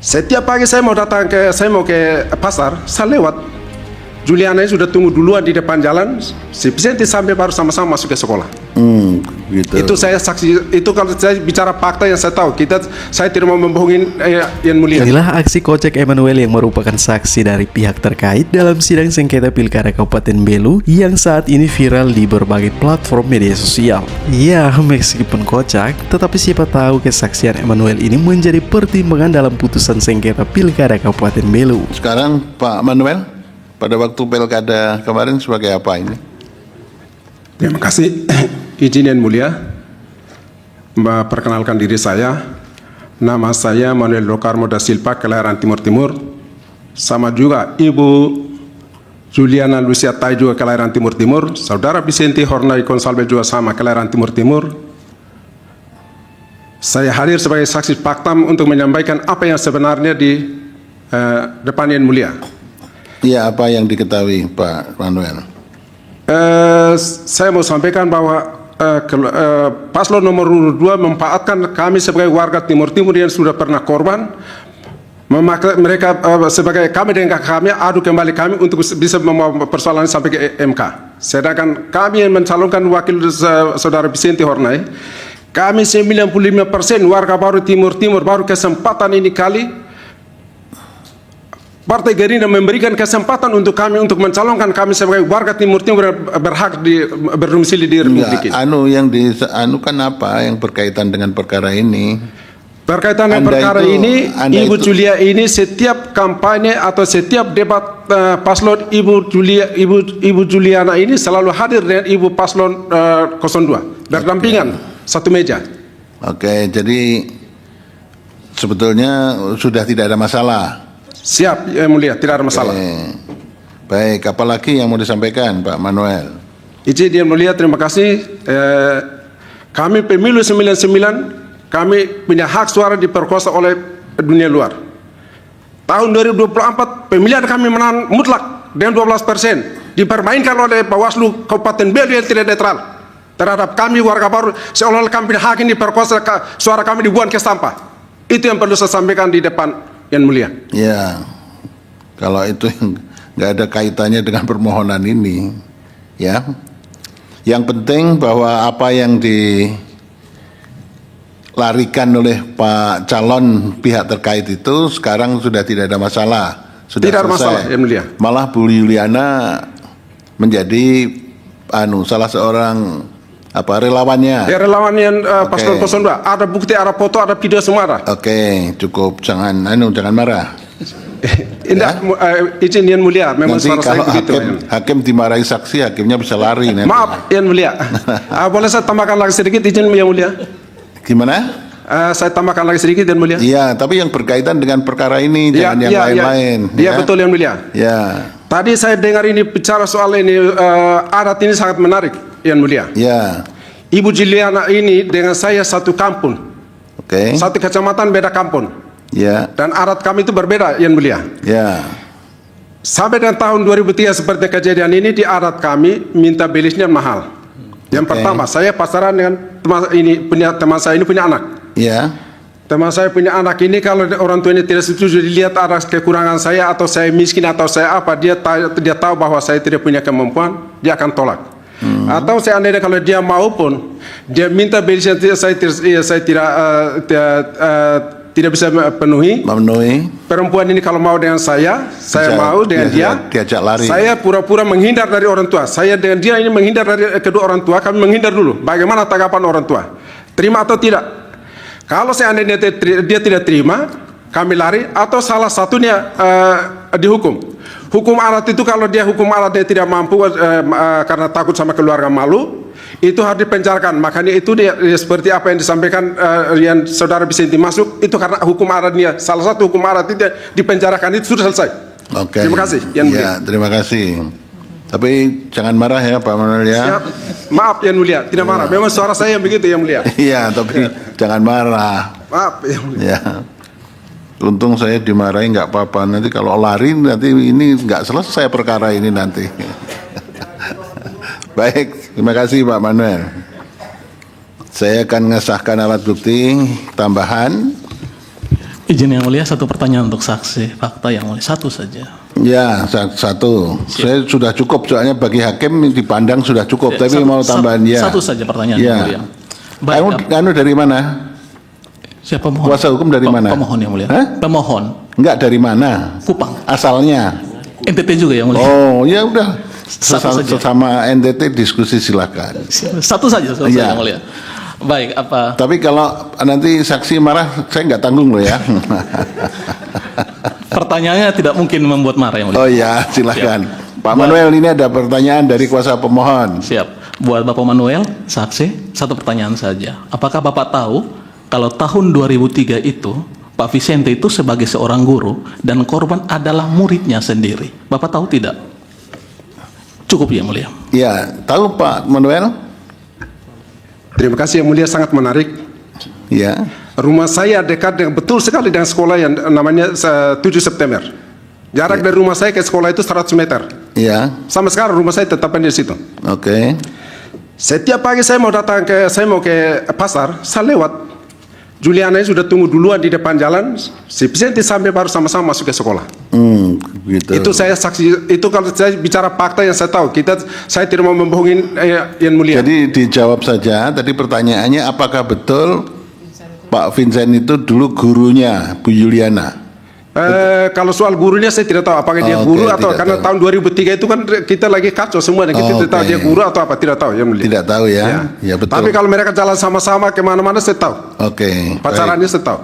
Setiap pagi saya mau ke pasar, saya lewat. Juliana sudah tunggu duluan di depan jalan, si Vicente sampai baru sama-sama masuk ke sekolah. Gitu. Itu saya saksi. Itu kalau saya bicara fakta yang saya tahu. Saya tidak mau membohongin yang mulia. Inilah aksi kocak Emmanuel yang merupakan saksi dari pihak terkait dalam sidang sengketa Pilkada Kabupaten Belu yang saat ini viral di berbagai platform media sosial. Ya, meskipun kocak, tetapi siapa tahu kesaksian Emmanuel ini menjadi pertimbangan dalam putusan sengketa Pilkada Kabupaten Belu. Sekarang Pak Manuel, pada waktu pilkada kemarin sebagai apa ini? Terima kasih. Izin yang mulia, perkenalkan diri saya. Nama saya Manuel Locarmo da Silva, kelahiran Timur Timur. Sama juga Ibu Juliana Lucia Tai juga kelahiran Timur Timur. Saudara Vicente Hornay Consalve juga sama kelahiran Timur Timur. Saya hadir sebagai saksi fakta untuk menyampaikan apa yang sebenarnya di depan yang mulia. Iya, apa yang diketahui Pak Manuel? Saya mau sampaikan bahwa paslon nomor 2 memanfaatkan kami sebagai warga Timur Timur yang sudah pernah korban, mereka sebagai kami dengan kami adu kembali kami untuk bisa membawa persoalan sampai ke MK. Sedangkan kami yang mencalonkan wakil saudara Vicente Hornay, kami 95% warga baru Timur Timur, baru kesempatan ini kali Partai Gerindra memberikan kesempatan untuk kami untuk mencalonkan kami sebagai warga Timur Timur berhak berdomisili di Republik ini. Yang dianukan apa yang berkaitan dengan perkara ini? Berkaitan dengan perkara ini, Ibu Julia ini setiap kampanye atau setiap debat paslon Ibu Juliana ini selalu hadir dengan Ibu paslon 02 berdampingan satu meja. Oke, jadi sebetulnya sudah tidak ada masalah. Siap, yang mulia, tidak ada masalah. Baik, apalagi yang mau disampaikan Pak Manuel? Izin yang mulia, terima kasih. Kami pemilu 99, kami punya hak suara diperkosa oleh dunia luar. Tahun 2024, pemilihan kami menang mutlak dengan 12%. Dipermainkan oleh Bawaslu Kabupaten Belu yang tidak netral terhadap kami warga baru, seolah-olah kami punya hak ini diperkosa, suara kami dibuang ke sampah. Itu yang perlu saya sampaikan di depan yang mulia. Ya, kalau itu nggak ada kaitannya dengan permohonan ini, ya. Yang penting bahwa apa yang dilarikan oleh Pak calon pihak terkait itu sekarang sudah tidak ada masalah, sudah tidak selesai. Ada masalah, yang mulia. Malah Bu Juliana menjadi salah seorang relawannya. Ya, relawan yang paslon 02. Ada bukti, ada foto, ada video semua ada. Oke, cukup, jangan marah. Indah, izin yang mulia, memang nanti suara saya begitu. Hakim dimarahi saksi, hakimnya bisa lari. Nanti. Maaf, yang mulia. Boleh saya tambahkan lagi sedikit, izin yang mulia? Gimana? Saya tambahkan lagi sedikit, yang mulia. Iya, tapi yang berkaitan dengan perkara ini, jangan yang lain-lain. Iya, betul yang mulia. Ya. Tadi saya dengar ini bicara soal ini, adat ini sangat menarik, yang mulia. Ya. Ibu Juliana ini dengan saya satu kampung. Oke. Satu kecamatan beda kampung. Ya. Dan adat kami itu berbeda, yang mulia. Ya. Sampai dengan tahun 2003 seperti kejadian ini, di adat kami minta belisnya mahal. Yang pertama, saya pacaran dengan teman saya ini punya anak. Ya. Teman saya punya anak ini, kalau orang tuanya tidak setuju, dilihat ada kekurangan saya atau saya miskin atau saya apa, dia tahu bahwa saya tidak punya kemampuan, dia akan tolak. Atau seandainya kalau dia mau pun, dia minta belisnya saya tidak bisa memenuhi. Perempuan ini kalau mau dengan saya mau dengan dia. Diajak lari. Saya pura-pura menghindar dari orang tua. Saya dengan dia ini menghindar dari kedua orang tua. Kami menghindar dulu. Bagaimana tanggapan orang tua? Terima atau tidak? Kalau seandainya dia tidak terima, kami lari. Atau salah satunya dihukum. Hukum adat itu kalau dia hukum adat dia tidak mampu karena takut sama keluarga malu, itu harus dipenjarakan. Makanya itu dia seperti apa yang disampaikan yang saudara Vicente masuk, itu karena hukum adatnya. Salah satu hukum adat itu dipenjarakan, itu sudah selesai. Oke. Terima kasih. Ya, terima kasih. Tapi jangan marah ya Pak Manuel ya. Siap. Maaf yang mulia, tidak marah. Memang suara saya yang begitu yang mulia. Iya, tapi jangan marah. Maaf yang mulia. Ya. Untung saya dimarahi nggak apa-apa. Nanti kalau lari nanti ini nggak selesai perkara ini nanti. Baik, terima kasih Pak Manuel. Saya akan mengesahkan alat bukti tambahan Izin yang mulia, satu pertanyaan untuk saksi fakta yang mulia, satu saja. Ya, satu. Saya sudah cukup, soalnya bagi hakim dipandang sudah cukup. Tapi mau tambahan ya. Satu saja pertanyaan Ya. yang mulia. Baik, Anu dari mana? siapa pemohon? Kuasa hukum dari mana? Pemohon yang mulia. Hah? Pemohon. Enggak, dari mana? Kupang. Asalnya. NTT juga yang mulia. Oh, ya udah. Satu saja. Sesama NTT diskusi silakan. Satu saja Iya. yang mulia. Baik, apa? Tapi kalau nanti saksi marah, saya nggak tanggung loh ya. Pertanyaannya tidak mungkin membuat marah yang mulia. Oh ya, silakan. Pak Manuel, ini ada pertanyaan dari kuasa pemohon. Siap. Buat Bapak Manuel, saksi, satu pertanyaan saja. Apakah Bapak tahu kalau tahun 2003 itu Pak Vicente itu sebagai seorang guru dan korban adalah muridnya sendiri? Bapak tahu tidak? Cukup ya mulia. Ya, tahu Pak Manuel? Terima kasih yang mulia, sangat menarik. Ya, Rumah saya dekat dengan, betul sekali dengan sekolah yang namanya 7 September. Jarak dari rumah saya ke sekolah itu 100 meter. ya, Sama sekarang rumah saya tetap di situ. oke. Setiap pagi saya mau ke pasar, saya lewat. Juliana sudah tunggu duluan di depan jalan. Si Vicente sampai baru sama-sama masuk ke sekolah. Gitu. Itu saya saksi. Itu kalau saya bicara fakta yang saya tahu. Saya tidak mau membohongin yang mulia. Jadi dijawab saja. Tadi pertanyaannya, apakah betul Pak Vincent itu dulu gurunya Bu Juliana? Kalau soal gurunya saya tidak tahu apakah dia Oke, guru atau tidak karena tahu. tahun 2003 itu kan kita lagi kacau semua dan kita tidak tahu Oke. dia guru atau apa, tidak tahu yang mulia. Tidak tahu ya? Ya betul. Tapi kalau mereka jalan sama-sama kemana-mana saya tahu. Oke. Pacarannya saya tahu.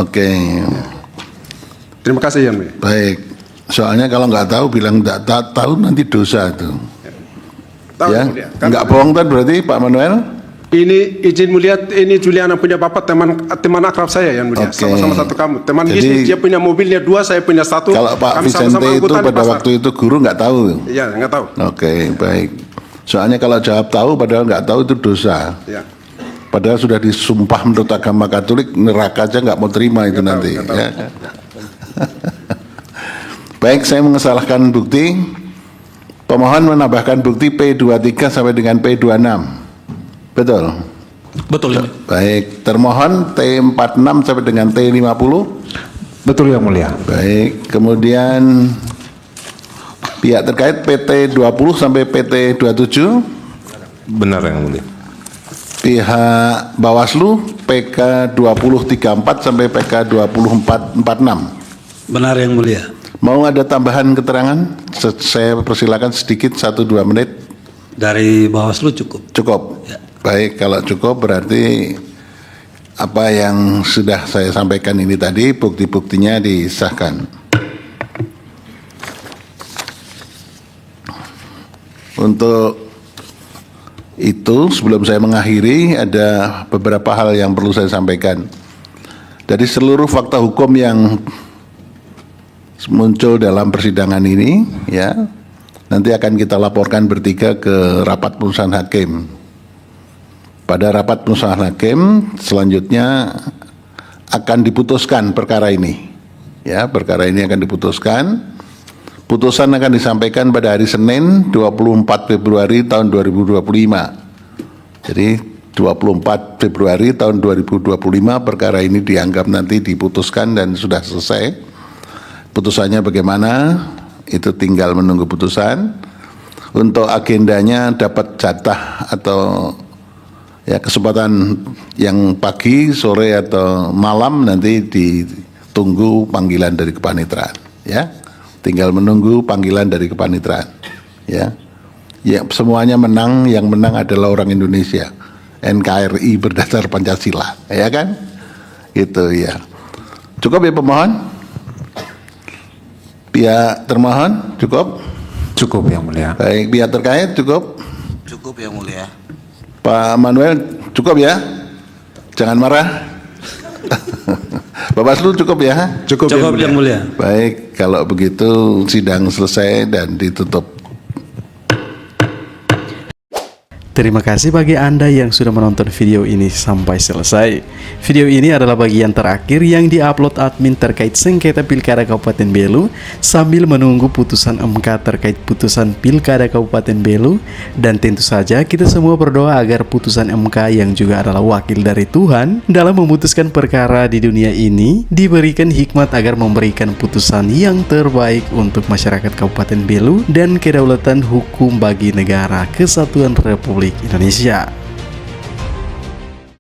Oke. Terima kasih yang mulia. Baik. Soalnya kalau nggak tahu bilang nggak tahu nanti dosa tuh. Tahu Ya, yang mulia. Kan nggak bohong kan berarti Pak Manuel? ini izin mulia, ini Juliana punya bapak teman akrab saya yang mulia. Oke. Sama-sama satu kamu. Teman Jadi, bisnis, dia punya mobilnya 2, saya punya 1. Kalau Pak Kami Vicente sama-sama itu angkutan di pada pasar. waktu itu guru nggak tahu. Iya, nggak tahu. Oke, baik. Soalnya kalau jawab tahu padahal nggak tahu itu dosa. Ya. Padahal sudah disumpah menurut agama Katolik, neraka aja nggak mau terima itu Nggak tahu, nanti. nggak tahu. Ya. Baik, saya mengesahkan bukti. Pemohon menambahkan bukti P23 sampai dengan P26. Betul? Betul ya. Baik, termohon T46 sampai dengan T50. Betul yang mulia. Baik, kemudian pihak terkait PT20 sampai PT27. Benar yang mulia. Pihak Bawaslu PK2034 sampai PK2446. Benar yang mulia. Mau ada tambahan keterangan? Saya persilakan sedikit 1-2 menit. Dari Bawaslu cukup. Cukup. Ya. Baik, kalau cukup berarti apa yang sudah saya sampaikan ini tadi bukti-buktinya disahkan. Untuk itu sebelum saya mengakhiri ada beberapa hal yang perlu saya sampaikan. Dari seluruh fakta hukum yang muncul dalam persidangan ini, ya, nanti akan kita laporkan bertiga ke rapat putusan hakim. Pada rapat putusan hakim selanjutnya akan diputuskan perkara ini. Ya, perkara ini akan diputuskan. Putusan akan disampaikan pada hari Senin 24 Februari tahun 2025. Jadi 24 Februari tahun 2025 perkara ini dianggap nanti diputuskan dan sudah selesai. Putusannya bagaimana? Itu tinggal menunggu putusan. Untuk agendanya dapat jatah atau ya kesempatan yang pagi, sore atau malam nanti ditunggu panggilan dari kepanitraan, ya. Tinggal menunggu panggilan dari kepanitraan, ya. Ya, semuanya menang, yang menang adalah orang Indonesia. NKRI berdasar Pancasila, ya kan? Itu ya. Cukup ya pemohon? Pihak termohon cukup? Cukup yang mulia. Baik, pihak terkait cukup? Cukup yang mulia. Pak Manuel cukup ya? Jangan marah. Bawaslu cukup ya? Cukup yang mulia. Baik, kalau begitu sidang selesai dan ditutup. Terima kasih bagi Anda yang sudah menonton video ini sampai selesai. Video ini adalah bagian terakhir yang diupload admin terkait sengketa Pilkada Kabupaten Belu sambil menunggu putusan MK terkait putusan Pilkada Kabupaten Belu. Dan tentu saja kita semua berdoa agar putusan MK yang juga adalah wakil dari Tuhan dalam memutuskan perkara di dunia ini diberikan hikmat agar memberikan putusan yang terbaik untuk masyarakat Kabupaten Belu dan kedaulatan hukum bagi negara Kesatuan Republik Indonesia.